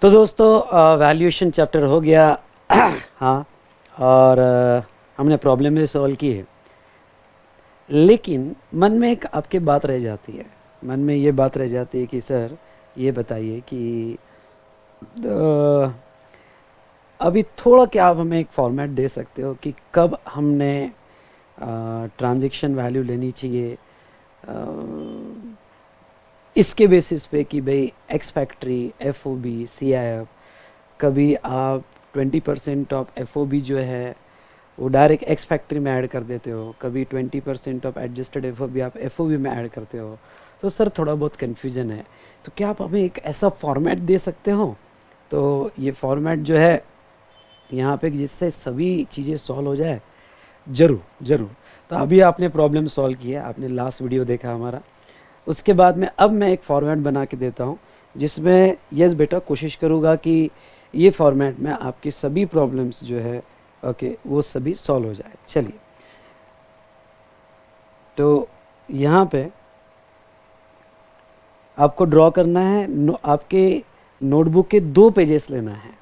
तो दोस्तों valuation chapter हो गया। हाँ, और हमने प्रॉब्लम भी सॉल्व की है, लेकिन मन में एक आपके बात रह जाती है। मन में ये बात रह जाती है कि सर ये बताइए कि अभी थोड़ा क्या आप हमें एक फॉर्मेट दे सकते हो कि कब हमने ट्रांजैक्शन वैल्यू लेनी चाहिए, इसके बेसिस पे कि भाई ex factory, F O B, C I F. कभी आप 20% ऑफ एफ ओ बी जो है वो डायरेक्ट एक्स फैक्ट्री में ऐड कर देते हो, कभी 20% of adjusted F O B आप एफ ओ बी में ऐड करते हो। तो सर थोड़ा बहुत कन्फ्यूजन है, तो क्या आप हमें एक ऐसा फॉर्मेट दे सकते हो? तो ये फॉर्मेट जो है यहाँ पे जिससे सभी चीज़ें सॉल्व हो जाए। ज़रूर ज़रूर। तो अभी आपने प्रॉब्लम सॉल्व किया, आपने लास्ट वीडियो देखा हमारा। उसके बाद में अब मैं एक फॉर्मेट बना के देता हूँ जिसमें यस बेटा कोशिश करूँगा कि ये फॉर्मेट में आपकी सभी प्रॉब्लम्स जो है ओके वो सभी सॉल्व हो जाए। चलिए, तो यहाँ पे आपको ड्रॉ करना है, आपके नोटबुक के 2 पेजेस लेना है।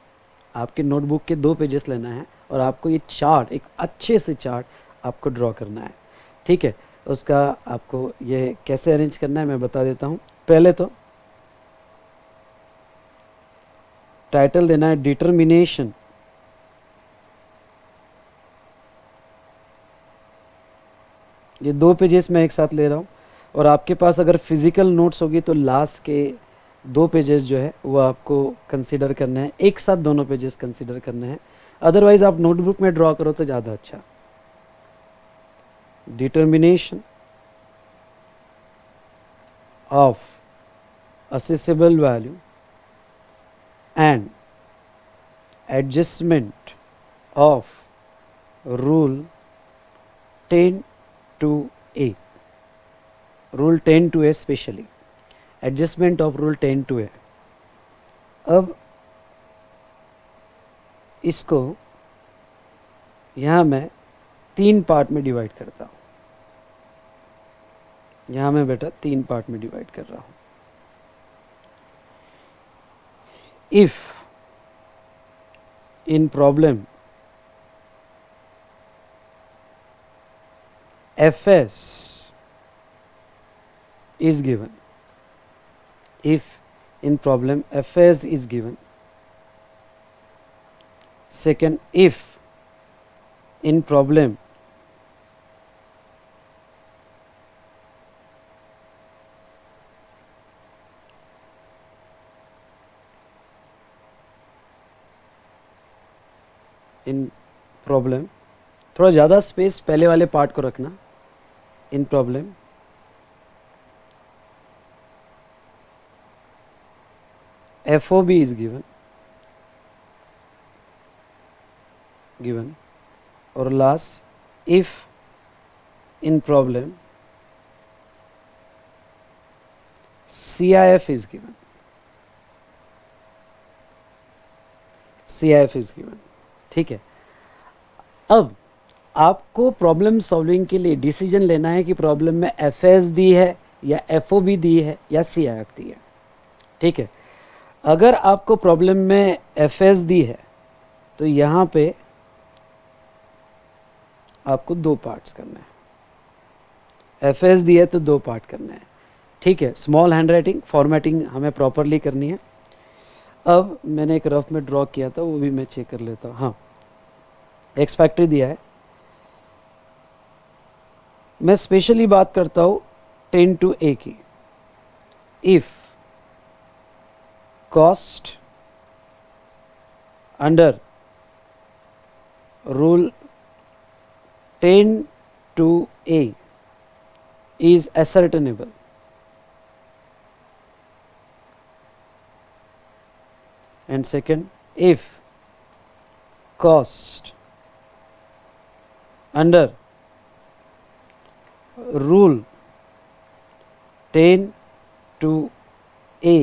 आपके नोटबुक के 2 पेजेस लेना है और आपको ये चार्ट, एक अच्छे से चार्ट आपको ड्रॉ करना है। ठीक है, उसका आपको ये कैसे अरेंज करना है मैं बता देता हूँ। पहले तो टाइटल देना है डिटर्मिनेशन। ये 2 पेजेस मैं एक साथ ले रहा हूँ, और आपके पास अगर फिजिकल नोट्स होगी तो लास्ट के 2 पेजेस जो है वो आपको कंसीडर करना है, एक साथ दोनों पेजेस कंसीडर करने हैं। अदरवाइज आप नोटबुक में ड्रॉ करो तो ज़्यादा अच्छा। Determination of accessible value and adjustment of rule 10 to A, rule 10 to A specially, adjustment of rule 10 to A। अब इसको यहाँ मैं 3 पार्ट में डिवाइड करता हूँ। यहाँ मैं बेटा 3 पार्ट में डिवाइड कर रहा हूँ। If in problem fs is given, if in problem fs is given, second if in problem थोड़ा ज़्यादा स्पेस पहले वाले पार्ट को रखना। इन प्रॉब्लम FOB is given, और last if in problem CIF is given, CIF is given। ठीक है, अब आपको प्रॉब्लम सॉल्विंग के लिए डिसीजन लेना है कि प्रॉब्लम में FS दी है या FOB दी है या CIF दी है। ठीक है, अगर आपको प्रॉब्लम में FS दी है तो यहाँ पे आपको 2 पार्ट्स करना है। FS दी है तो 2 पार्ट करना है। ठीक है, स्मॉल हैंड राइटिंग, फॉर्मेटिंग हमें प्रॉपरली करनी है। अब मैंने एक रफ में ड्रॉ किया था, वो भी मैं चेक कर लेता हूँ। हाँ, एक्स फैक्ट्री दिया है। मैं स्पेशली बात करता हूँ 10 to A की। If cost under rule 10 to A is ascertainable, and second if cost under rule 10 to A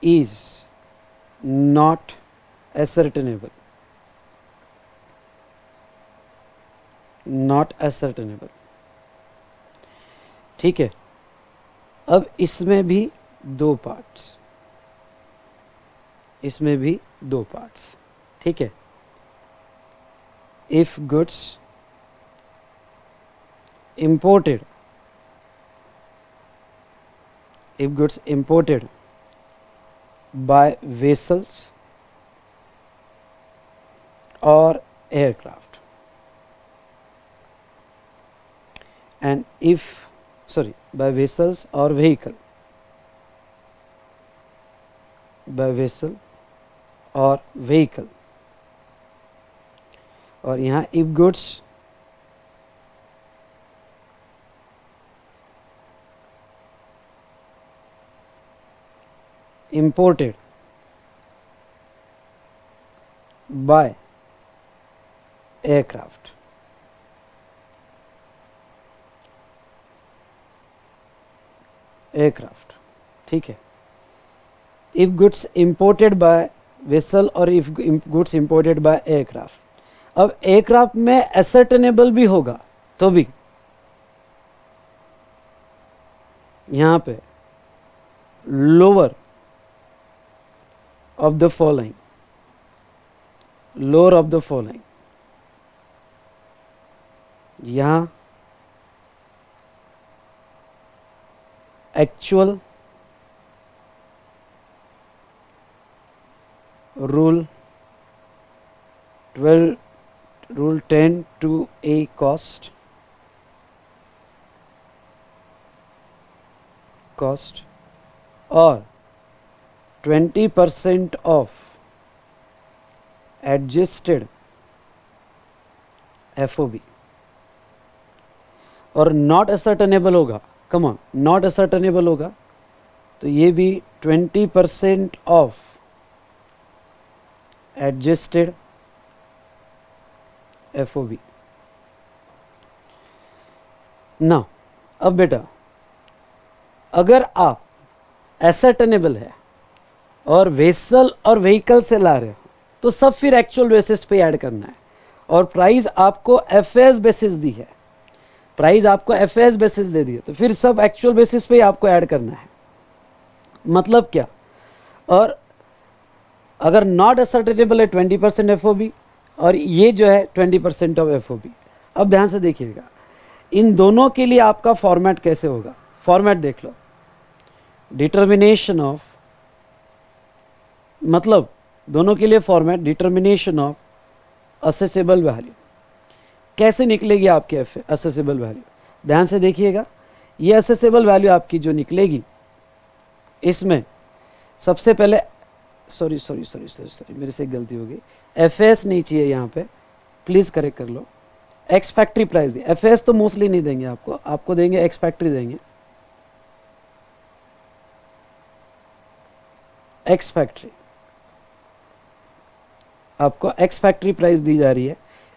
is not ascertainable, not ascertainable। ठीक है, अब इसमें भी 2 पार्ट्स। इसमें भी दो पार्ट्स, ठीक है। If goods imported by vessels or aircraft, and by vessels or vehicle, by vessel or vehicle, और यहाँ if goods imported by aircraft, ठीक है। if goods imported by vessel और if goods imported by aircraft, अब aircraft में ascertainable भी होगा तो भी यहाँ पे lower of the following, यहाँ actual rule 10 to a cost और 20% of adjusted FOB, और नॉट असर्टेनेबल होगा, कम ऑन, नॉट असर्टेनेबल होगा तो ये भी 20% ऑफ एडजस्टेड FOB ना। अब बेटा अगर आप असर्टेनेबल है और वेसल और व्हीकल से ला रहे हो तो सब फिर एक्चुअल बेसिस पे ऐड करना है, और प्राइस आपको FAS बेसिस दी है, प्राइस आपको FAS बेसिस दे दी है, तो फिर सब एक्चुअल बेसिस पे आपको ऐड करना है। मतलब क्या, और अगर नॉट असर्टेनेबल है 20% FOB और ये जो है 20% ऑफ FOB। अब ध्यान से देखिएगा इन दोनों के लिए आपका फॉर्मेट कैसे होगा, फॉर्मेट देख लो। डिटर्मिनेशन ऑफ, मतलब दोनों के लिए format determination of accessible value, कैसे निकलेगी आपकी असेसेबल वैल्यू। ध्यान से देखिएगा, ये असेसेबल वैल्यू आपकी जो निकलेगी इसमें सबसे पहले सॉरी मेरे से एक गलती हो गई, FAS नहीं चाहिए यहाँ पे, प्लीज़ करेक्ट कर लो। एक्स फैक्ट्री प्राइस दी, FAS तो मोस्टली नहीं देंगे आपको देंगे एक्स फैक्ट्री देंगे। एक्स फैक्ट्री आपको एक्स फैक्ट्री प्राइस दी जा रही है,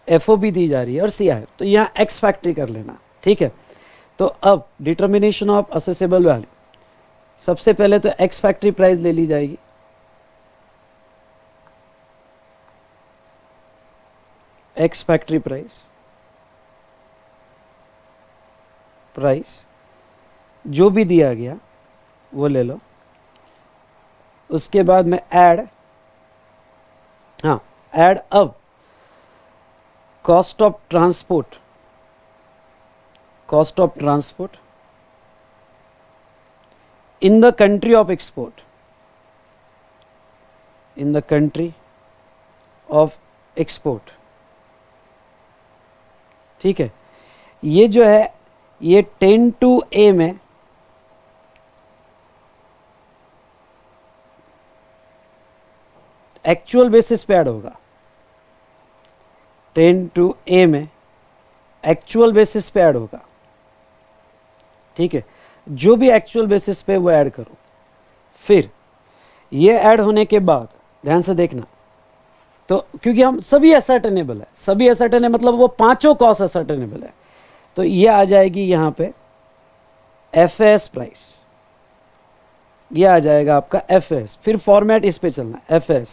FOB दी जा रही है और CIF, तो यहाँ एक्स फैक्ट्री कर लेना, ठीक है। तो अब डिटर्मिनेशन ऑफ असेसेबल वैल्यू, सबसे पहले तो एक्स फैक्ट्री प्राइस ले ली जाएगी, एक्स फैक्ट्री प्राइस जो भी दिया गया वो ले लो। उसके बाद में ऐड अब cost of transport in the country of export, ठीक है। ये जो है ये 10 to A में एक्चुअल बेसिस पे ऐड होगा, 10 to A में एक्चुअल बेसिस पे ऐड होगा, ठीक है। जो भी एक्चुअल बेसिस पे वो ऐड करो। फिर ये ऐड होने के बाद ध्यान से देखना, तो क्योंकि हम सभी असर्टेनेबल है, सभी असर्टेनेबल मतलब वो पांचों कॉस्ट असर्टेनेबल है, तो ये आ जाएगी यहाँ पे FAS प्राइस, ये आ जाएगा आपका FAS। फिर फॉर्मेट इस पे चलना, FAS,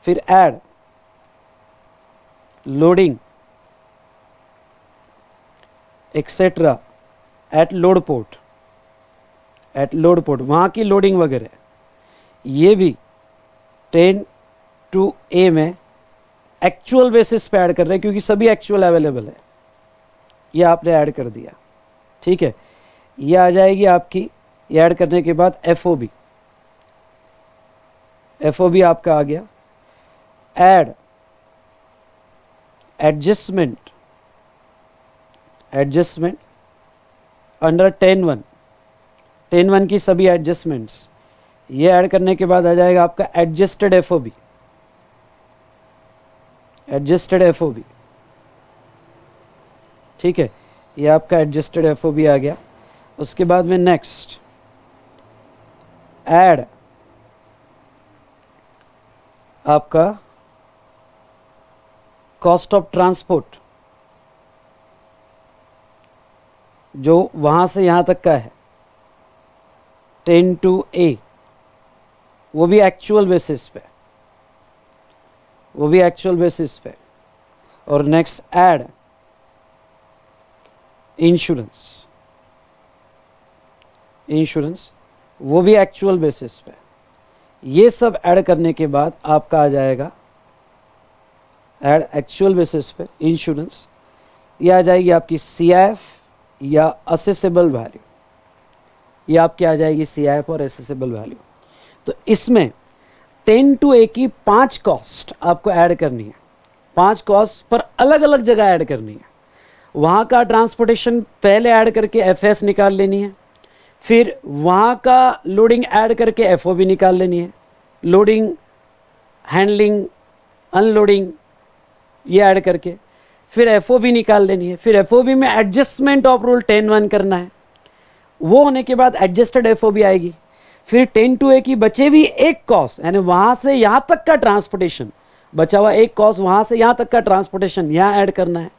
फिर add loading etcetera at load port, वहां की लोडिंग वगैरह, ये भी 10 टू ए में एक्चुअल बेसिस पे ऐड कर रहे हैं क्योंकि सभी एक्चुअल अवेलेबल है, ये आपने ऐड कर दिया, ठीक है। ये आ जाएगी आपकी, ये ऐड करने के बाद एफओबी, एफओबी आपका आ गया। ऐड एडजस्टमेंट, एडजस्टमेंट अंडर 10(1), 10(1) की सभी एडजस्टमेंट्स, ये ऐड करने के बाद आ जाएगा आपका एडजस्टेड एफओबी, एडजस्टेड एफओबी, ठीक है। ये आपका एडजस्टेड एफओबी आ गया। उसके बाद में नेक्स्ट ऐड आपका कॉस्ट ऑफ ट्रांसपोर्ट, जो वहां से यहां तक का है 10 टू ए, वो भी एक्चुअल बेसिस पे, वो भी एक्चुअल बेसिस पे। और नेक्स्ट ऐड इंश्योरेंस, इंश्योरेंस वो भी एक्चुअल बेसिस पे। ये सब ऐड करने के बाद आपका आ जाएगा ऐड एक्चुअल बेसिस पे इंश्योरेंस, ये आ जाएगी आपकी सीआईएफ या असेसेबल वैल्यू, ये आपकी आ जाएगी सीआईएफ और असेसेबल वैल्यू। तो इसमें 10 टू ए की 5 कॉस्ट आपको ऐड करनी है, 5 कॉस्ट पर अलग अलग जगह ऐड करनी है। वहाँ का ट्रांसपोर्टेशन पहले ऐड करके एफएस निकाल लेनी है, फिर वहाँ का लोडिंग ऐड करके एफओबी निकाल लेनी है, लोडिंग, हैंडलिंग, अनलोडिंग ये ऐड करके फिर एफओबी निकाल लेनी है, फिर एफओबी में एडजस्टमेंट ऑफ रूल 10(1) करना है। वो होने के बाद एडजस्टेड एफओबी आएगी, फिर 10 टू ए की बचे हुई एक कॉस्ट, यानी वहाँ से यहाँ तक का ट्रांसपोर्टेशन, बचा हुआ एक कॉस्ट वहाँ से यहाँ तक का ट्रांसपोर्टेशन यहाँ ऐड करना है,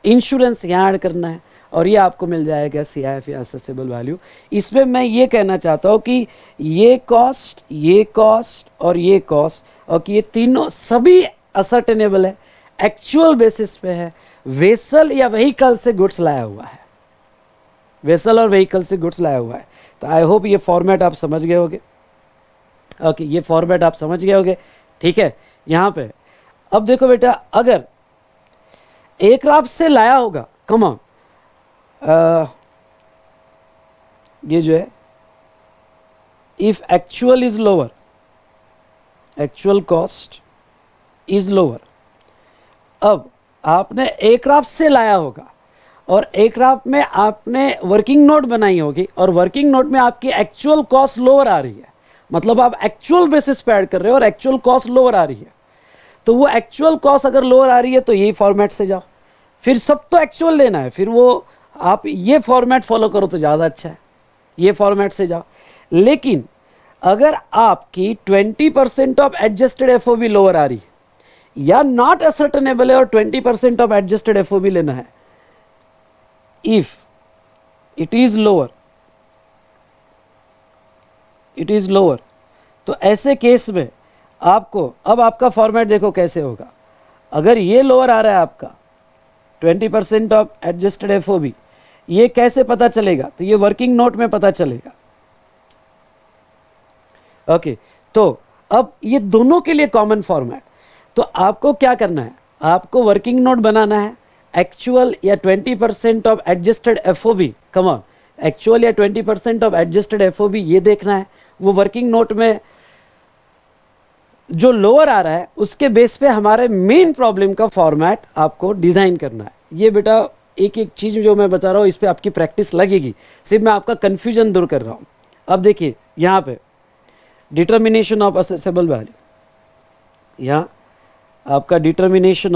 इंश्योरेंस यहाँ ऐड करना है, और ये आपको मिल जाएगा सीआईएफ या असेसेबल वैल्यू। इसमें मैं ये कहना चाहता हूँ कि ये कॉस्ट और ये कॉस्ट, और कि ये तीनों सभी असर्टेनेबल है, एक्चुअल बेसिस पे है, वेसल या व्हीकल से गुड्स लाया हुआ है, वेसल और व्हीकल से गुड्स लाया हुआ है। तो आई होप ये फॉर्मेट आप समझ गए होगे। ओके, ये फॉर्मेट आप समझ गए होगे, ठीक है। यहाँ पे अब देखो बेटा, अगर एयरक्राफ्ट से लाया होगा, कम ऑन, ये जो है if actual is lower, actual cost is lower. अब आपने एयरक्राफ्ट से लाया होगा और एयरक्राफ्ट में आपने वर्किंग नोट बनाई होगी, और वर्किंग नोट में आपकी एक्चुअल कॉस्ट लोअर आ रही है, मतलब आप एक्चुअल बेसिस पे ऐड कर रहे हो और एक्चुअल कॉस्ट लोअर आ रही है। तो वो एक्चुअल कॉस्ट अगर लोअर आ रही है तो यही फॉर्मेट से जाओ, फिर सब तो एक्चुअल लेना है, फिर वो आप ये फॉर्मेट फॉलो करो तो ज़्यादा अच्छा है, ये फॉर्मेट से जाओ। लेकिन अगर आपकी 20% ऑफ एडजस्टेड एफओबी लोअर आ रही है या नॉट असर्टेनेबल है और 20% ऑफ एडजस्टेड एफओबी लेना है, if it is lower, it is lower, तो ऐसे केस में आपको, अब आपका फॉर्मेट देखो कैसे होगा। अगर ये लोअर आ रहा है आपका 20% ऑफ एडजस्टेड एफओबी, ये कैसे पता चलेगा? तो ये वर्किंग नोट में पता चलेगा। ओके, तो अब ये दोनों के लिए कॉमन फॉर्मेट, तो आपको क्या करना है, आपको वर्किंग नोट बनाना है, एक्चुअल या 20% of adjusted FOB, come on, actual या 20% ऑफ एडजस्टेड एफओबी ये देखना है। वो वर्किंग नोट में जो लोअर आ रहा है उसके बेस पे हमारे मेन प्रॉब्लम का फॉर्मेट आपको डिजाइन करना है। ये बेटा एक एक चीज जो मैं बता रहा हूँ इस पे आपकी प्रैक्टिस लगेगी, सिर्फ मैं आपका कंफ्यूजन दूर कर रहा हूँ। अब देखिए यहाँ पे डिटर्मिनेशन ऑफ असेसेबल वैल्यू, यहाँ आपका डिटर्मिनेशन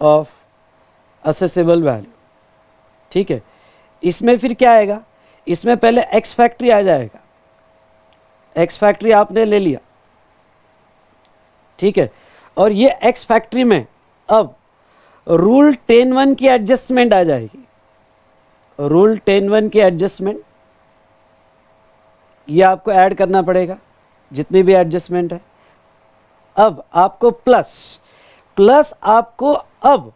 ऑफ असेसेबल वैल्यू, ठीक है। इसमें फिर क्या आएगा, इसमें पहले एक्स फैक्ट्री आ जाएगा, एक्स फैक्ट्री आपने ले लिया, ठीक है। और ये एक्स फैक्ट्री में अब रूल 10(1) की एडजस्टमेंट आ जाएगी, रूल 10(1) की एडजस्टमेंट ये आपको ऐड करना पड़ेगा, जितनी भी एडजस्टमेंट है। अब आपको प्लस आपको अब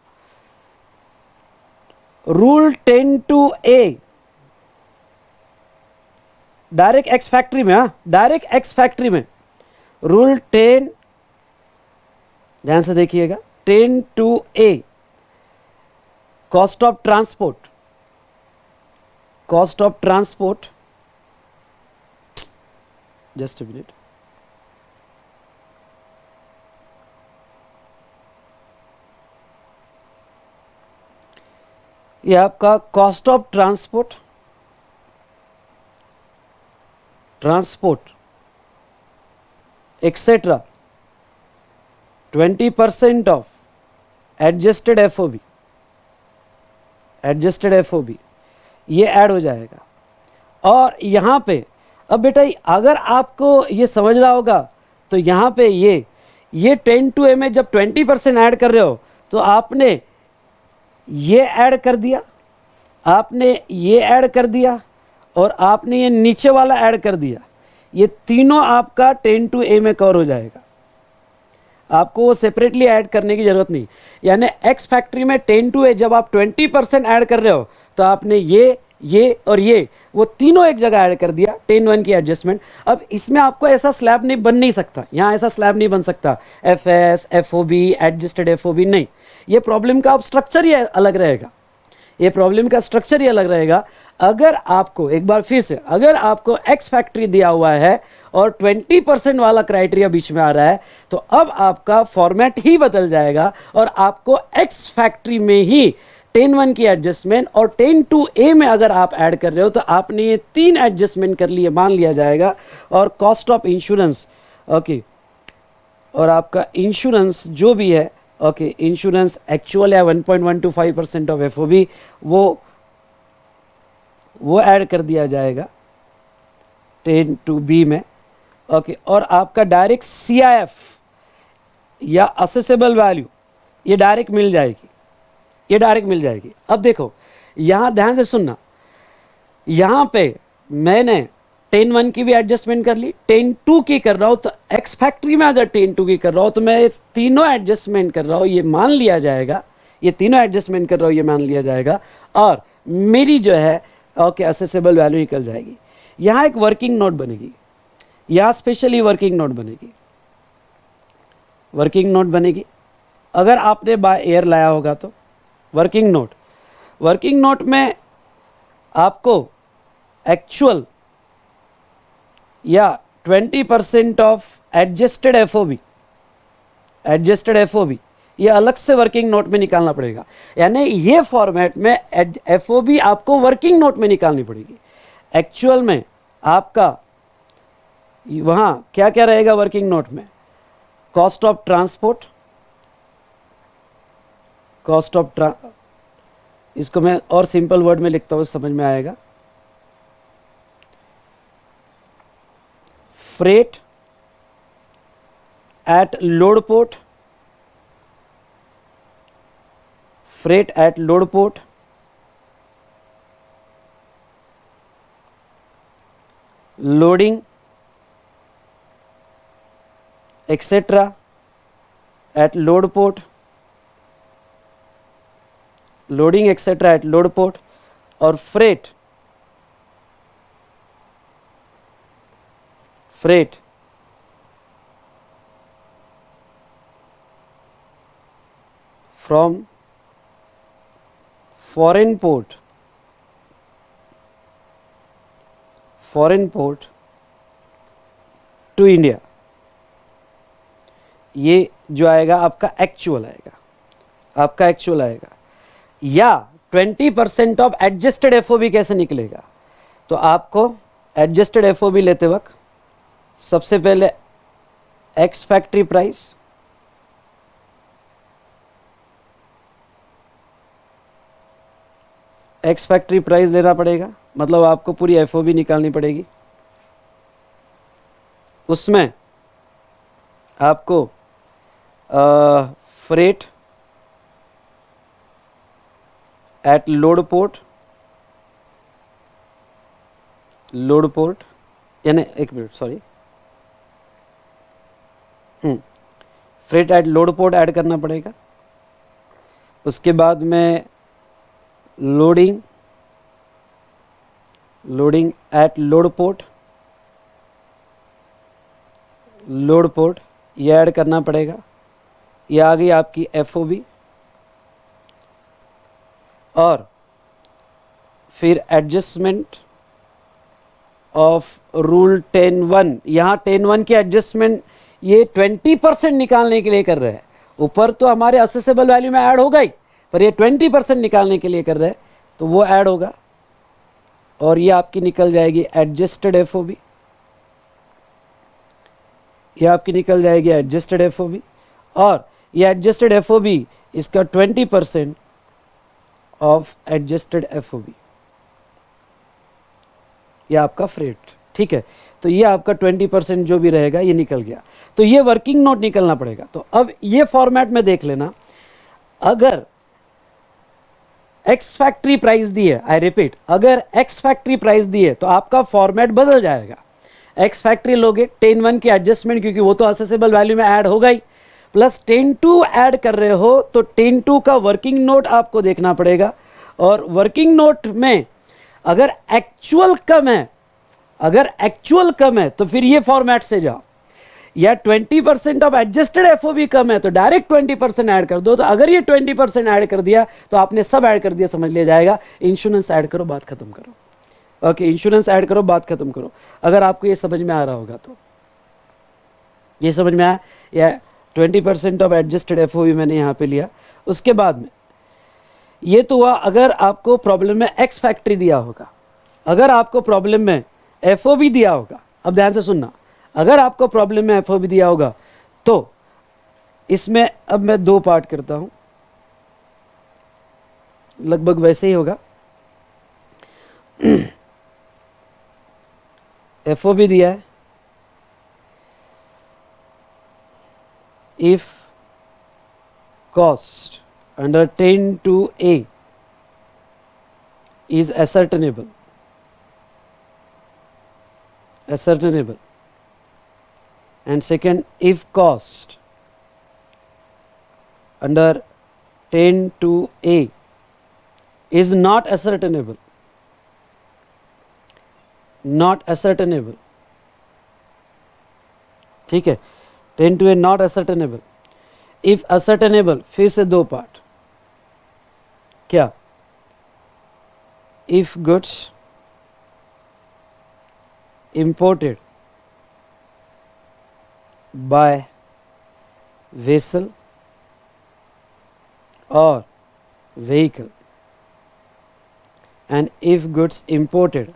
rule 10(2)A direct ex factory में, हाँ डायरेक्ट एक्स फैक्ट्री में रूल 10, ध्यान से देखिएगा, 10(2)(a, cost of transport, cost of transport, just a minute, ये आपका cost of transport, transport etcetera 20% of adjusted FOB, adjusted FOB ये ऐड हो जाएगा। और यहाँ पे अब बेटा अगर आपको ये समझ रहा होगा तो यहाँ पे ये 10(2)(a में जब 20% ऐड कर रहे हो तो आपने ये ऐड कर दिया, आपने ये ऐड कर दिया और आपने ये नीचे वाला ऐड कर दिया, ये तीनों आपका 10(2)(a में कवर हो जाएगा, आपको वो सेपरेटली ऐड करने की जरूरत नहीं। यानी एक्स फैक्ट्री में 10(2)(a जब आप 20% ऐड कर रहे हो तो आपने ये और ये वो तीनों एक जगह ऐड कर दिया, 10(1) की एडजस्टमेंट। अब इसमें आपको ऐसा स्लैब नहीं बन नहीं सकता, यहाँ ऐसा स्लैब नहीं बन सकता, एफएस, एफओबी, एडजस्टेड एफओबी नहीं, ये प्रॉब्लम का अब स्ट्रक्चर ही अलग रहेगा, ये प्रॉब्लम का स्ट्रक्चर ही अलग रहेगा। अगर आपको एक बार फिर से, अगर आपको एक्स फैक्ट्री दिया हुआ है और 20% वाला क्राइटेरिया बीच में आ रहा है तो अब आपका फॉर्मेट ही बदल जाएगा और आपको एक्स फैक्ट्री में ही 10(1) की एडजस्टमेंट और 10(2)(a में अगर आप ऐड कर रहे हो तो आपने ये 3 एडजस्टमेंट कर लिए मान लिया जाएगा। और कॉस्ट ऑफ इंश्योरेंस, ओके, और आपका इंश्योरेंस जो भी है, ओके, इंश्योरेंस एक्चुअल है 1.125% ऑफ एफओबी, वो ऐड कर दिया जाएगा 10(2)(b में, ओके। और आपका डायरेक्ट सीआईएफ या असेसेबल वैल्यू ये डायरेक्ट मिल जाएगी, ये डायरेक्ट मिल जाएगी। अब देखो यहां ध्यान से सुनना, यहां पे मैंने 10(1) की भी एडजस्टमेंट कर ली, 10(2) की कर रहा हूं तो एक्स फैक्ट्री में अगर 10(2) की कर रहा हूं तो मैं तीनों एडजस्टमेंट कर रहा हूं, ये मान लिया जाएगा, ये तीनों एडजस्टमेंट कर रहा हूं, ये मान लिया जाएगा और मेरी जो है ओके असेसेबल वैल्यू निकल जाएगी। यहां एक वर्किंग नोट बनेगी, यहां स्पेशली वर्किंग नोट बनेगी, वर्किंग नोट बनेगी अगर आपने बाय एयर लाया होगा तो। वर्किंग नोट, वर्किंग नोट में आपको एक्चुअल या 20% of adjusted FOB, adjusted FOB ये अलग से वर्किंग नोट में निकालना पड़ेगा। यानी ये फॉर्मेट में एफओबी आपको वर्किंग नोट में निकालनी पड़ेगी। एक्चुअल में आपका वहां क्या क्या रहेगा वर्किंग नोट में, cost of transport, cost of इसको मैं और सिंपल वर्ड में लिखता हूं समझ में आएगा, freight at load port, freight at load port, loading etcetera at load port, loading etcetera at load port और freight, freight from foreign port, foreign port to India, ये जो आएगा आपका एक्चुअल आएगा, आपका एक्चुअल आएगा। या 20% ऑफ एडजस्टेड एफओबी कैसे निकलेगा, तो आपको एडजस्टेड एफओबी लेते वक्त सबसे पहले ex factory price, ex factory price लेना पड़ेगा, मतलब आपको पूरी एफओबी निकालनी पड़ेगी। उसमें आपको freight at load port, load port यानी एक minute sorry, freight at load port add करना पड़ेगा। उसके बाद में loading, loading at load port, load port ये ऐड करना पड़ेगा। ये आ गई आपकी FOB, और फिर एडजस्टमेंट ऑफ रूल 10(1), यहाँ 10(1) की एडजस्टमेंट ये 20% निकालने के लिए कर रहे हैं। ऊपर तो हमारे असेसेबल वैल्यू में ऐड होगा ही, पर ये 20% निकालने के लिए कर रहे हैं, तो वो ऐड होगा और ये आपकी निकल जाएगी एडजस्टेड FOB। ये आपकी निकल जाएगी एडजस्टेड FOB, और ये एडजस्टेड FOB इसका 20% ऑफ एडजस्टेड FOB, ये आपका फ्रेट। ठीक है, तो ये आपका 20% जो भी रहेगा ये निकल गया। तो ये वर्किंग नोट निकलना पड़ेगा। तो अब ये फॉर्मेट में देख लेना, अगर एक्स फैक्ट्री प्राइस दी है, आई रिपीट, अगर एक्स फैक्ट्री प्राइस दी है तो आपका फॉर्मेट बदल जाएगा। एक्स फैक्ट्री लोगे 10(1) की एडजस्टमेंट, क्योंकि वो तो असेसेबल वैल्यू में ऐड होगा ही, प्लस 10(2) ऐड कर रहे हो तो 10(2) का वर्किंग नोट आपको देखना पड़ेगा। और वर्किंग नोट में अगर एक्चुअल कम है, अगर एक्चुअल कम है तो फिर ये फॉर्मेट से जाओ, या 20% ऑफ एडजस्टेड FOB कम है तो डायरेक्ट 20% ऐड कर दो। तो अगर ये 20% ऐड कर दिया तो आपने सब ऐड कर दिया, समझ लिया जाएगा। इंश्योरेंस ऐड करो, बात खत्म करो। ओके, इंश्योरेंस ऐड करो, बात खत्म करो। अगर आपको ये समझ में आ रहा होगा तो ये समझ में आया, या 20% ऑफ एडजस्टेड FOB मैंने यहाँ पे लिया। उसके बाद में ये तो हुआ अगर आपको प्रॉब्लम में एक्स फैक्ट्री दिया होगा। अगर आपको प्रॉब्लम में FOB दिया होगा, अब ध्यान से सुनना, अगर आपको प्रॉब्लम में FOB दिया होगा तो इसमें अब मैं दो पार्ट करता हूं, लगभग वैसे ही होगा। FOB दिया है, if cost under 10(2)(a is ascertainable, and second, if cost under 10(2)(a is not ascertainable, ठीक है, 10(2)(a not ascertainable, if ascertainable, फिर से दो पार्ट, क्या, if goods imported by vessel or vehicle, and if goods imported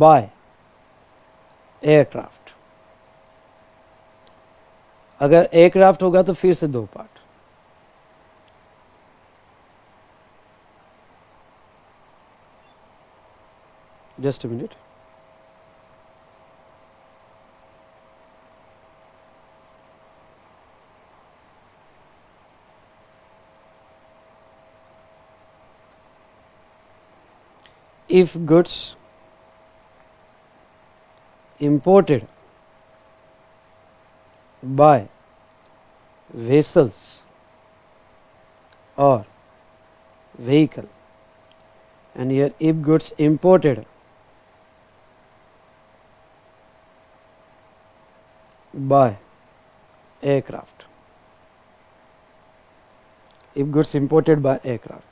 by aircraft, अगर aircraft होगा तो फिर से दो part, just a minute, if goods imported by vessels or vehicle, and here if goods imported by aircraft, if goods imported by aircraft,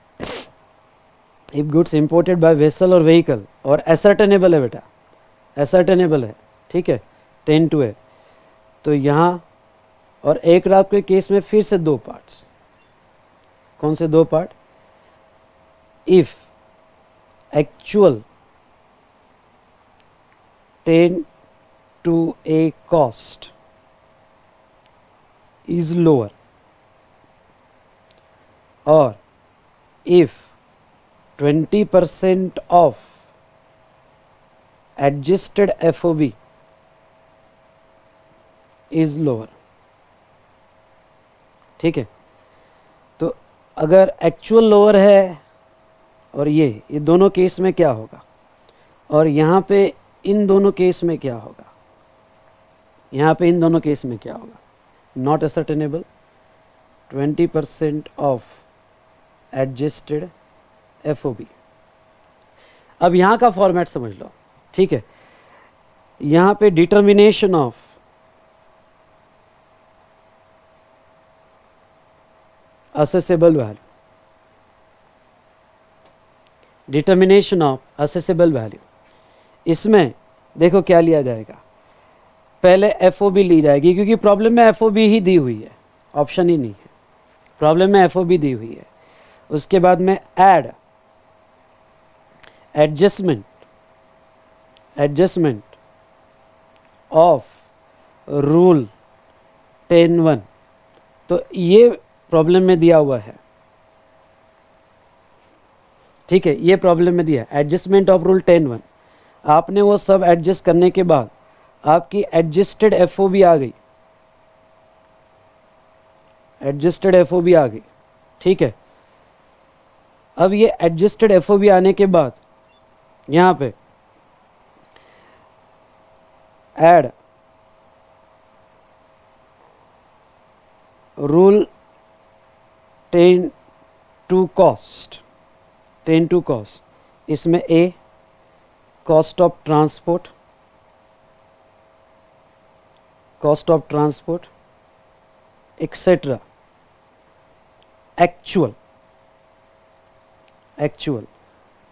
if goods imported by vessel और vehicle, और ascertainable है बेटा, ascertainable है, ठीक है, 10(2) है, तो यहाँ और एयरक्राफ्ट के केस में फिर से दो पार्ट्स, कौन से दो part, if actual 10(2)(a cost is lower, or if 20% of adjusted FOB is lower, ठीक है। तो अगर एक्चुअल लोअर है और ये दोनों केस में क्या होगा, और यहाँ पे इन दोनों केस में क्या होगा, यहाँ पे इन दोनों केस में क्या होगा, not ascertainable, 20% of adjusted FOB। अब यहाँ का फॉर्मेट समझ लो, ठीक है। यहाँ पे determination of accessible value, determination of accessible value, इसमें देखो क्या लिया जाएगा, पहले एफओबी ली जाएगी, क्योंकि प्रॉब्लम में एफओबी ही दी हुई है, ऑप्शन ही नहीं है, प्रॉब्लम में एफओबी दी हुई है। उसके बाद में ऐड एडजस्टमेंट ऑफ रूल 10(1), तो ये प्रॉब्लम में दिया हुआ है, ठीक है, ये प्रॉब्लम में दिया है एडजस्टमेंट ऑफ रूल 10(1). आपने वो सब एडजस्ट करने के बाद आपकी एडजस्टेड एफओबी आ गई, एडजस्टेड एफओबी आ गई, ठीक है। अब ये एडजस्टेड एफओबी आने के बाद यहां पे add rule 10 to cost, 10 to cost, इसमें a cost of transport, cost of transport etcetera, actual,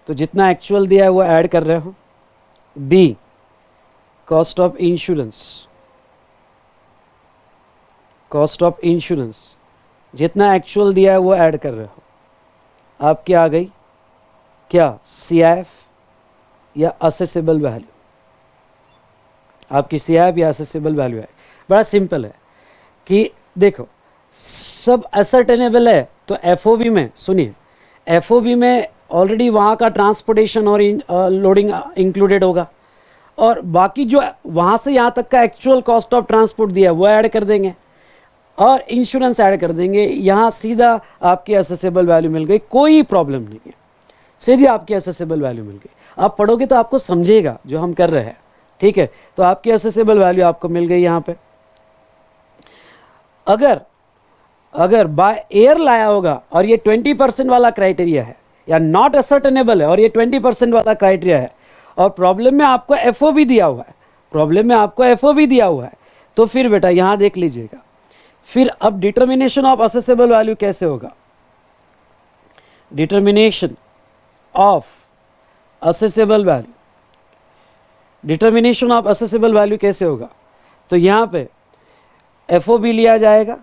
तो जितना एक्चुअल दिया है वो ऐड कर रहे हो। B cost of insurance, cost of insurance, जितना एक्चुअल दिया है वो ऐड कर रहे हो। आपकी आ गई क्या, सीआईएफ या असेसेबल वैल्यू, आपकी सीआईएफ या असेसेबल वैल्यू है। बड़ा सिंपल है कि देखो सब असर्टेनेबल है, तो एफओबी में सुनिए, एफओबी में ऑलरेडी वहाँ का ट्रांसपोर्टेशन और लोडिंग इंक्लूडेड होगा, और बाकी जो वहाँ से यहाँ तक का एक्चुअल कॉस्ट ऑफ ट्रांसपोर्ट दिया है वो ऐड कर देंगे, और इंश्योरेंस ऐड कर देंगे। यहाँ सीधा आपकी असेसेबल वैल्यू मिल गई, कोई प्रॉब्लम नहीं है, सीधी आपकी असेसेबल वैल्यू मिल गई। आप पढ़ोगे तो आपको समझेगा जो हम कर रहे हैं, ठीक है। तो आपकी असेसेबल वैल्यू आपको मिल गई यहाँ पे। अगर बाय एयर लाया होगा और ये 20% वाला क्राइटेरिया है, या नॉट असर्टेनेबल है और ये 20% वाला क्राइटेरिया है, और प्रॉब्लम में आपको एफओबी दिया हुआ है, प्रॉब्लम में आपको एफओबी दिया हुआ है, तो फिर बेटा यहां देख लीजिएगा, फिर अब डिटर्मिनेशन ऑफ असेसेबल वैल्यू कैसे होगा, determination of accessible value, determination of accessible value कैसे होगा, तो यहां पे एफओबी लिया जाएगा,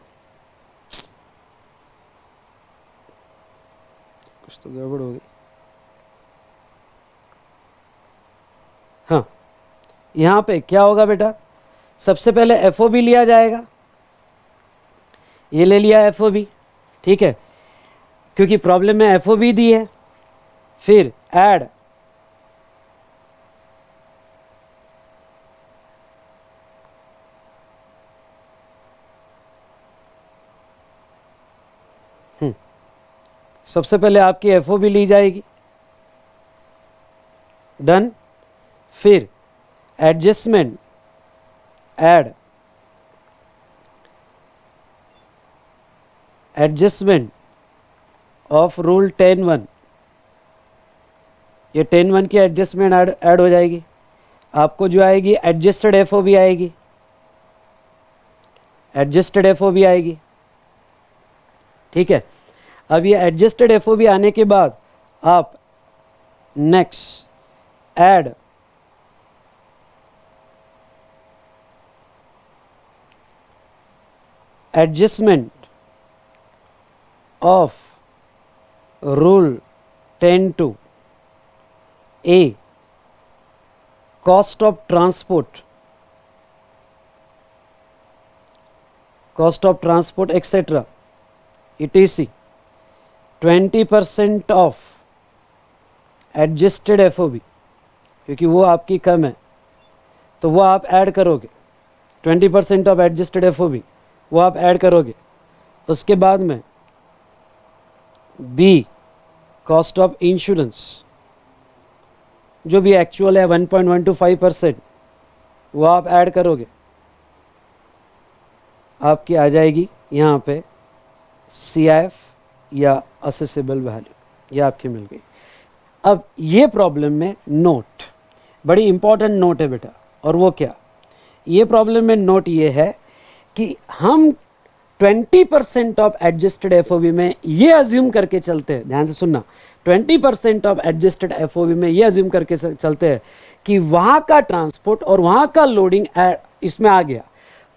कुछ तो गड़बड़ हो गई, हाँ, यहां पे क्या होगा बेटा, सबसे पहले एफओबी लिया जाएगा, ये ले लिया एफओबी, ठीक है, क्योंकि प्रॉब्लम में एफओबी दी है। फिर ऐड सबसे पहले आपकी एफओबी ली जाएगी, डन। फिर adjustment, add adjustment of rule 10(1), ये 10(1) की एडजस्टमेंट ऐड हो जाएगी। आपको जो आएगी एडजस्टेड एफओबी आएगी, एडजस्टेड एफओबी आएगी, ठीक है। अब ये एडजस्टेड एफओबी आने के बाद आप next add adjustment of rule 10(2), A cost of transport etcetera etc 20% of adjusted FOB, क्योंकि वो आपकी कम है तो वो आप ऐड करोगे, 20% ऑफ एडजस्टेड एफओबी वो आप ऐड करोगे। उसके बाद में बी कॉस्ट ऑफ इंश्योरेंस, जो भी एक्चुअल है 1.125% वो आप ऐड करोगे, आपकी आ जाएगी यहाँ पे सीआईएफ या असेसेबल वैल्यू, ये आपकी मिल गई। अब ये प्रॉब्लम में नोट, बड़ी इंपॉर्टेंट नोट है बेटा, और वो क्या, ये प्रॉब्लम में नोट ये है कि हम 20% ऑफ एडजस्टेड एफओबी में ये अज्यूम करके चलते हैं, ध्यान से सुनना, 20% ऑफ एडजस्टेड एफओबी में ये अज्यूम करके चलते हैं कि वहाँ का ट्रांसपोर्ट और वहाँ का लोडिंग इसमें आ गया,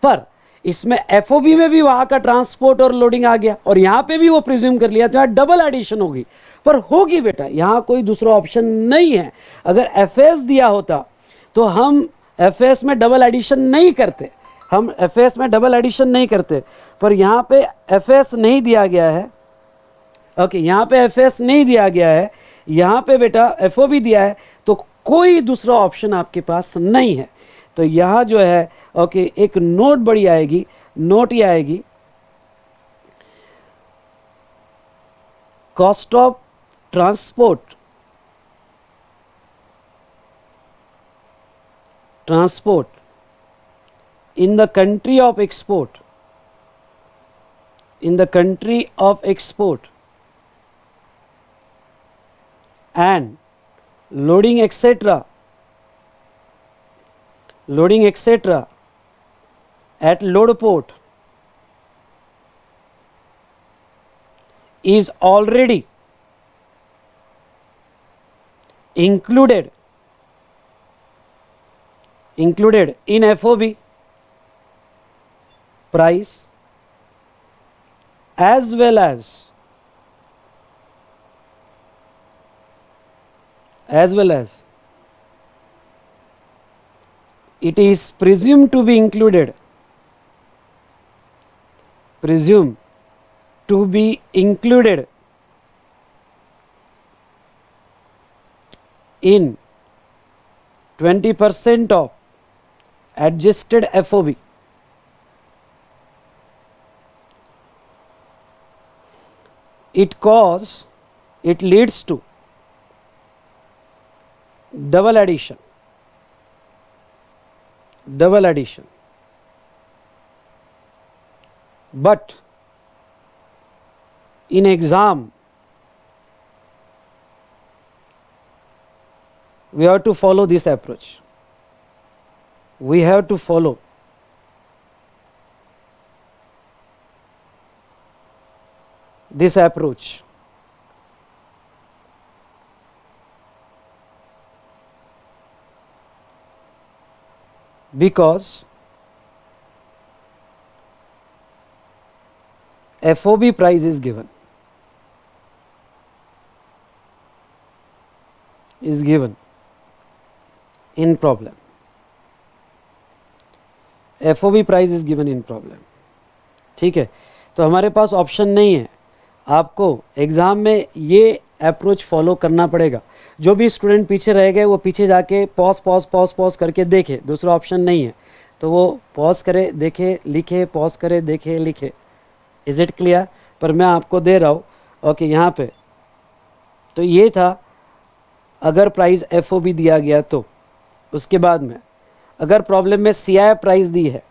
पर इसमें एफओबी में भी वहाँ का ट्रांसपोर्ट और लोडिंग आ गया, और यहाँ पे भी वो प्रिज्यूम कर लिया, तो यहाँ डबल एडिशन होगी, पर होगी बेटा, यहाँ कोई दूसरा ऑप्शन नहीं है। अगर एफएस दिया होता तो हम एफएस में डबल एडिशन नहीं करते, हम एफएस में डबल एडिशन नहीं करते, पर यहाँ पे एफएस नहीं दिया गया है। ओके, यहाँ पे एफएस नहीं दिया गया है, यहाँ पे बेटा एफओबी दिया है, तो कोई दूसरा ऑप्शन आपके पास नहीं है। तो यहाँ जो है ओके, एक नोट बड़ी आएगी, नोट ये आएगी, cost of transport in the country of export, in the country of export, and loading etc at load port is already included in FOB price as well as it is presumed to be included in 20% of adjusted FOB. It leads to double addition. But in exam we have to follow this approach. We have to follow this approach. Because FOB price is given. In problem. FOB price is given in problem, ठीक है। तो हमारे पास option नहीं है, आपको exam में ये approach follow करना पड़ेगा। जो भी स्टूडेंट पीछे रह गए वो पीछे जाके पॉज करके देखे, दूसरा ऑप्शन नहीं है, तो वो पॉज करे, देखे, लिखे, पॉज करे, देखे, लिखे। Is it clear? पर मैं आपको दे रहा हूँ ओके यहाँ पे। तो ये था अगर प्राइस FOB दिया गया तो। उसके बाद में अगर प्रॉब्लम में CI प्राइस दी है,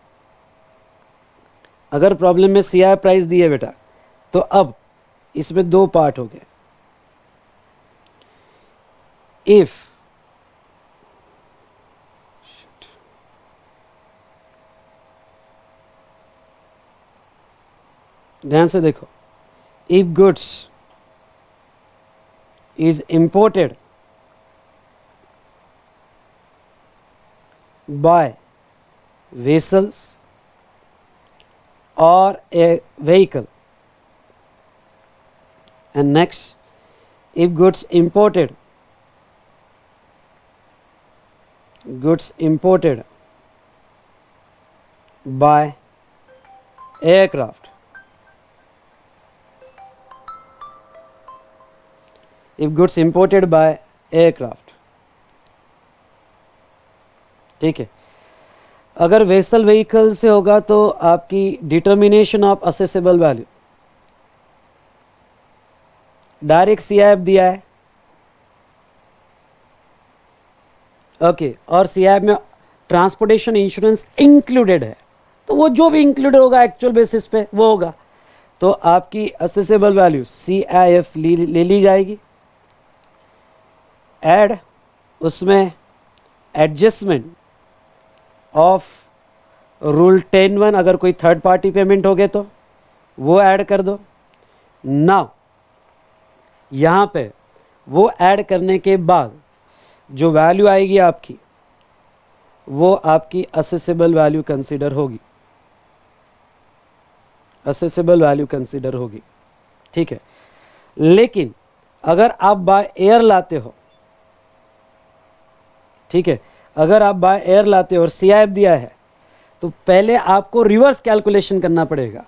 अगर प्रॉब्लम में CI प्राइस दी है बेटा, तो अब इसमें दो पार्ट हो गए। इफ ध्यान से देखो, if goods is imported by vessels or a vehicle, and next if goods imported by aircraft, if goods imported by aircraft, ठीक है। अगर वेसल व्हीकल से होगा तो आपकी determination of accessible value, direct CIF दिया है ओके, और CIF में ट्रांसपोर्टेशन इंश्योरेंस इंक्लूडेड है, तो वो जो भी इंक्लूडेड होगा एक्चुअल बेसिस पे वो होगा, तो आपकी असेसेबल वैल्यू CIF ले ली जाएगी। ऐड उसमें एडजस्टमेंट ऑफ रूल 10(1) अगर कोई थर्ड पार्टी पेमेंट हो गए तो वो ऐड कर दो। नाउ यहाँ पे वो ऐड करने के बाद जो वैल्यू आएगी आपकी, वो आपकी असेसेबल वैल्यू कंसीडर होगी, असेसेबल वैल्यू कंसीडर होगी, ठीक है। लेकिन अगर आप बाय एयर लाते हो, ठीक है, अगर आप बाय एयर लाते हो और सीआईएफ दिया है, तो पहले आपको रिवर्स कैलकुलेशन करना पड़ेगा,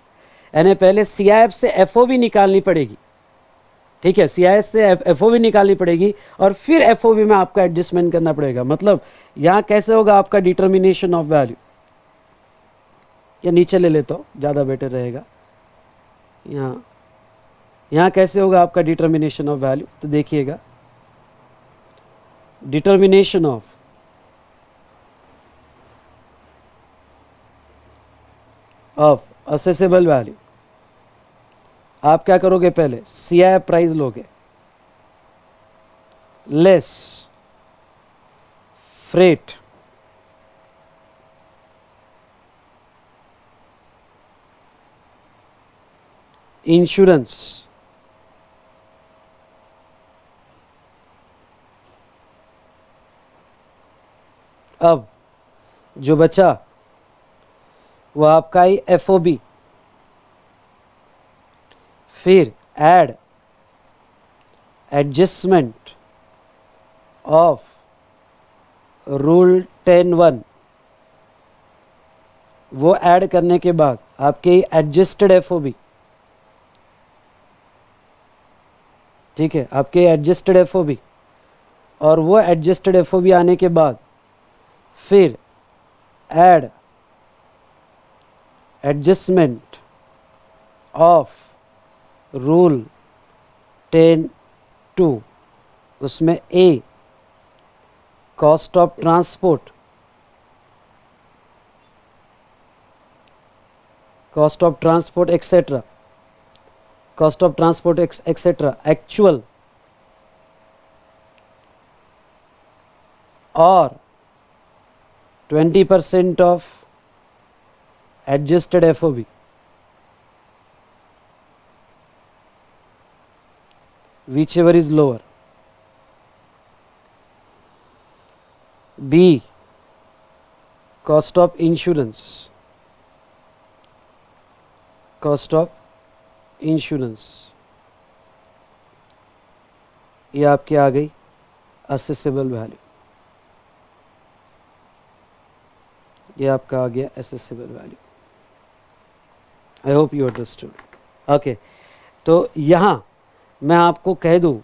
यानी पहले सीआईएफ से एफओबी निकालनी पड़ेगी, ठीक है, सीआईएफ से एफओबी निकालनी पड़ेगी और फिर एफओबी में आपका एडजस्टमेंट करना पड़ेगा। मतलब यहां कैसे होगा आपका डिटर्मिनेशन ऑफ वैल्यू, या नीचे ले लेता हूं ज़्यादा बेटर रहेगा। यहाँ कैसे होगा आपका डिटर्मिनेशन ऑफ वैल्यू, तो देखिएगा, डिटर्मिनेशन ऑफ असेसेबल वैल्यू, आप क्या करोगे, पहले सीआईएफ प्राइस लोगे लेस फ्रेट इंश्योरेंस, अब जो बचा वो आपका ही एफओबी, फिर ऐड एडजस्टमेंट ऑफ रूल 10(1), वो ऐड करने के बाद आपके एडजस्टेड एफओबी, ठीक है, आपके एडजस्टेड एफओबी, और वो एडजस्टेड एफओबी आने के बाद फिर ऐड एडजस्टमेंट ऑफ रूल 10(2), उसमें a cost of transport, cost of transport etcetera, cost of transport etcetera actual, और 20% of adjusted FOB, whichever is lower. B cost of insurance, cost of insurance, ये आपकी आ गई accessible value, ये आपका आ गया accessible value. I hope you understood. Okay, तो यहाँ मैं आपको कह दूं,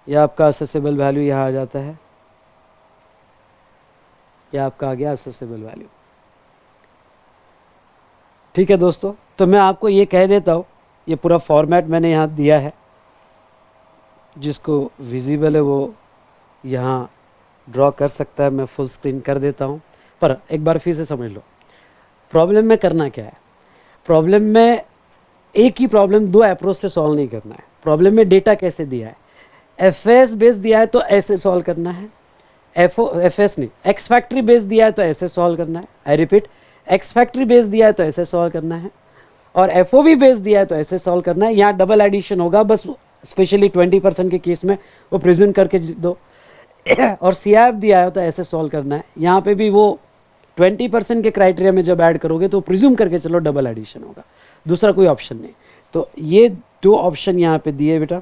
यह आपका असेसेबल वैल्यू यहाँ आ जाता है, यह आपका आ गया असेसेबल वैल्यू, ठीक है दोस्तों। तो मैं आपको ये कह देता हूँ, ये पूरा फॉर्मेट मैंने यहाँ दिया है, जिसको विजिबल है वो यहाँ ड्रॉ कर सकता है, मैं फुल स्क्रीन कर देता हूँ। पर एक बार फिर से समझ लो प्रॉब्लम में करना क्या है। प्रॉब्लम में एक ही प्रॉब्लम दो अप्रोच से सॉल्व नहीं करना है। प्रॉब्लम में डेटा कैसे दिया है, एफएस बेस दिया है तो ऐसे सॉल्व करना है, एफएस नहीं एक्स फैक्ट्री बेस दिया है तो ऐसे सॉल्व करना है। I repeat, ex factory base दिया है तो ऐसे सॉल्व करना है, और एफओवी बेस दिया है तो ऐसे सॉल्व करना है। यहाँ डबल एडिशन होगा बस, स्पेशली 20% के केस में वो प्रेजेंट करके दो, और सीआईएफ दिया है तो ऐसे सॉल्व करना है। यहाँ पे भी वो 20% के क्राइटेरिया में जब ऐड करोगे तो प्रिज्यूम करके चलो डबल एडिशन होगा, दूसरा कोई ऑप्शन नहीं। तो ये दो ऑप्शन यहाँ पे दिए बेटा,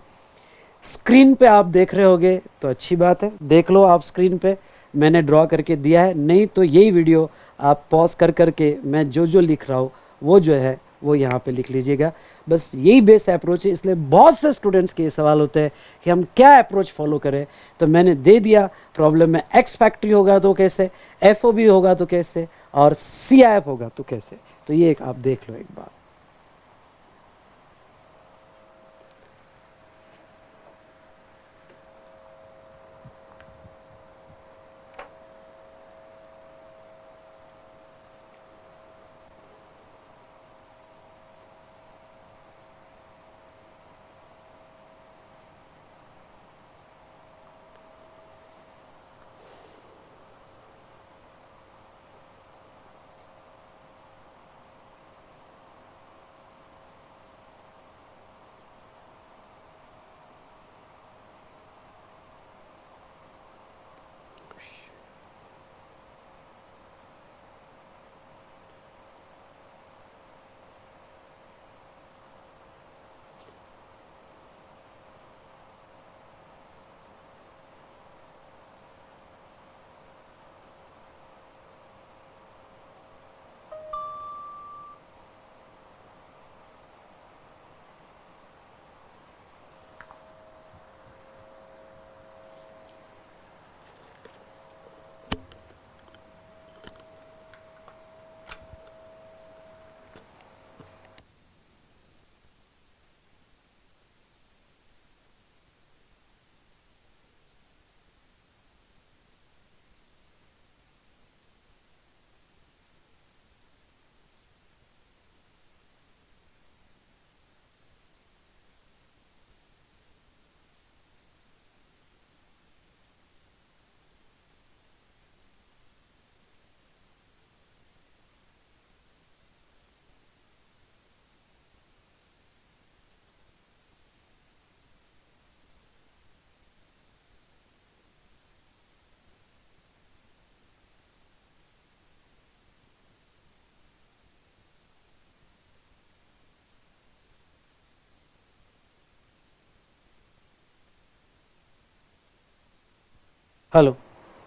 स्क्रीन पे आप देख रहे होगे तो अच्छी बात है, देख लो आप स्क्रीन पे, मैंने ड्रॉ करके दिया है, नहीं तो यही वीडियो आप पॉज कर करके मैं जो जो लिख रहा हूँ वो जो है वो यहाँ पे लिख लीजिएगा। बस यही बेस अप्रोच है, इसलिए बहुत से स्टूडेंट्स के सवाल होते हैं कि हम क्या अप्रोच फॉलो करें, तो मैंने दे दिया। प्रॉब्लम में एक्स फैक्ट्री होगा तो कैसे, एफओबी होगा तो कैसे, और सीआईएफ होगा तो कैसे। तो ये एक आप देख लो एक बार। हेलो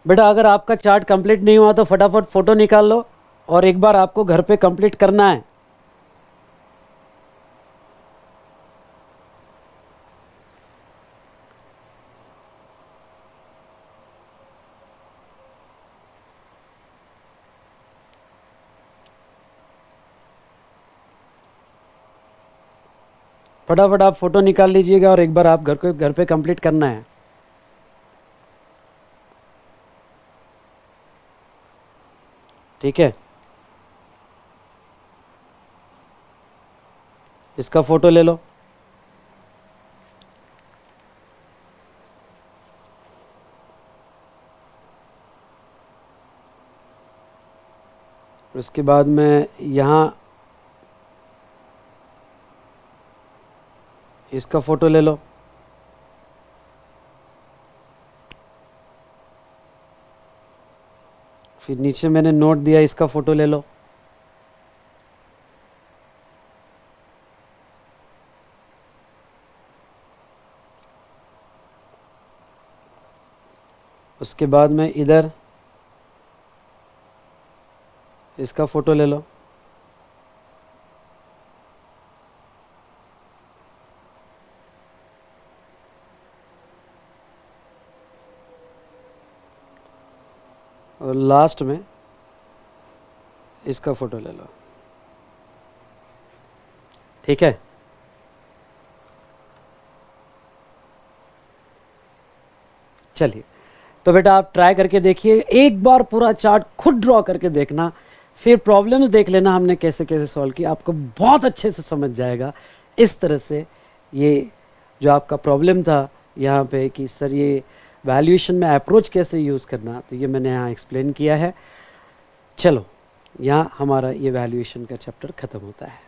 बेटा, अगर आपका चार्ट कंप्लीट नहीं हुआ तो फटाफट फ़ोटो निकाल लो, और एक बार आपको घर पे कंप्लीट करना है। फटाफट आप फ़ोटो निकाल लीजिएगा और एक बार आप घर पे कंप्लीट करना है। ठीक है, इसका फ़ोटो ले लो। उसके बाद में यहाँ इसका फ़ोटो ले लो। फिर नीचे मैंने नोट दिया, इसका फ़ोटो ले लो। उसके बाद में इधर इसका फ़ोटो ले लो। और लास्ट में इसका फ़ोटो ले लो। ठीक है, चलिए, तो बेटा आप ट्राई करके देखिए, एक बार पूरा चार्ट खुद ड्रॉ करके देखना, फिर प्रॉब्लम्स देख लेना हमने कैसे कैसे सॉल्व किया, आपको बहुत अच्छे से समझ जाएगा। इस तरह से ये जो आपका प्रॉब्लम था यहाँ पे कि सर ये वैल्यूएशन में अप्रोच कैसे यूज़ करना, तो ये मैंने यहाँ एक्सप्लेन किया है। चलो, यहाँ हमारा ये वैल्यूएशन का चैप्टर ख़त्म होता है।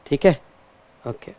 ठीक है, ओके।